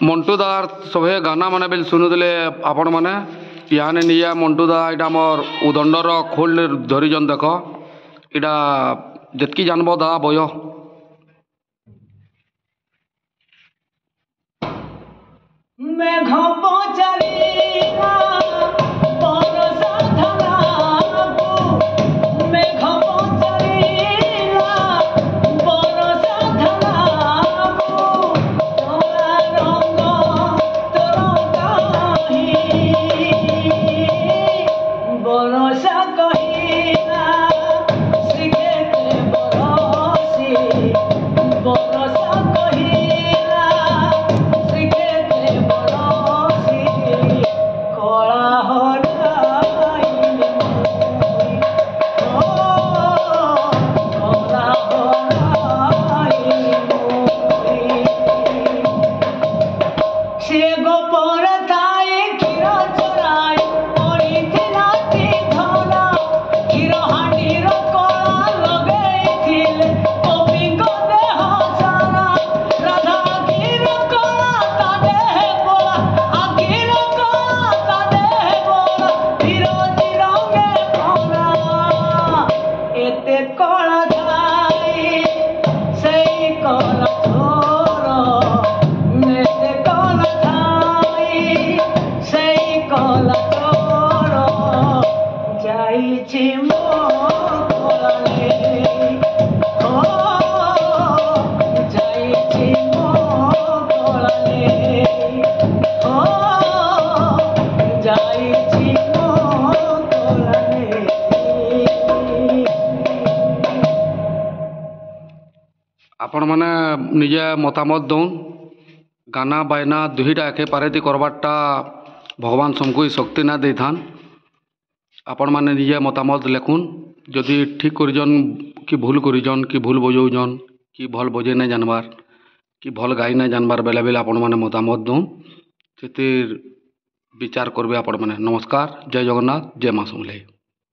ମଣ୍ଟୁ ଦାର ସଭେ ଗାନା ମାନେ ବେଲେ ଶୁଣୁଥିଲେ ଆପଣମାନେ ଇହାନେ ନିଜେ ମଣ୍ଟୁ ଦା ଏଇଟା ଆମର ଉଦଣ୍ଡର ଖୋଲ ଧରିଛନ୍ ଦେଖ ଏଇଟା ଯେତ୍କି ଜାନବ ଦା ବୟ ମେଘ ପଚାରିଲା ବରଷା ଧରାକୁ ମେଘ ପଚାରିଲା ବରଷା ଧରାକୁ ତୋରା ରଙ୍ଗ ତୋର କାହିଁ ବରଷା କହିଲା ଶ୍ରୀକ୍ଷେତ୍ରେ ବରଷି ବରଷା କହିଲା ଶ୍ରୀକ୍ଷେତ୍ରେ ବରଷି କଳା ହରାଇଲେ କଳା ହରାଇଲେ ସେ ଗୋପର ଥାଏ କ୍ଷୀର ଚୋରାଇ ପଡ଼ିଥିଲା ଧରା କ୍ଷୀର ହାଣ୍ଡିର କଳା ଲଗେଇଥିଲେ କବିଙ୍କ ଦେହ ସାରା ରାଧା ଆଖିର କଳା ତା ଦେହ ବୋଳା ଆଖିର କଳା ତା ଦେହ ବୋଳା ବିରୋଧୀ ରଙ୍ଗେ ଭରା ଏତେ କଳା ଥାଇ ସେଇ କଳା ଥୋର ଏତେ କଳା ଥାଇ ସେଇ କଳା ଥୋର ଯାଇଛି ମୋ କଳାରେ ଯାଇଛି ମୋ କଳାରେ ଯାଇଛି ମୋ କଳାରେ ଆପଣମାନେ ନିଜେ ମତାମତ ଦଉନ୍ ଗାନା ବାୟନା ଦୁହିଟା ଏକେ ପାରେତି କରବାରଟା ଭଗବାନ ସମକୁ ଶକ୍ତି ନା ଦେଇଥାନ୍ ଆପଣମାନେ ନିଜେ ମତାମତ ଲେଖୁନ୍ ଯଦି ଠିକ୍ କରିଛନ୍ କି ଭୁଲ କରିଛନ୍ କି ଭୁଲ ବଜଉଛନ୍ କି ଭଲ ବଜେଇ ନାଇଁ ଜାନବାର କି ଭଲ ଗାଇ ନାଇଁ ଜାନବାର ବେଲେ ବେଲେ ଆପଣମାନେ ମତାମତ ଦଉନ୍ ସେଥିର୍ ବିଚାର କରିବେ ଆପଣମାନେ ନମସ୍କାର ଜୟ ଜଗନ୍ନାଥ ଜୟ ମା ସମଲେଇ।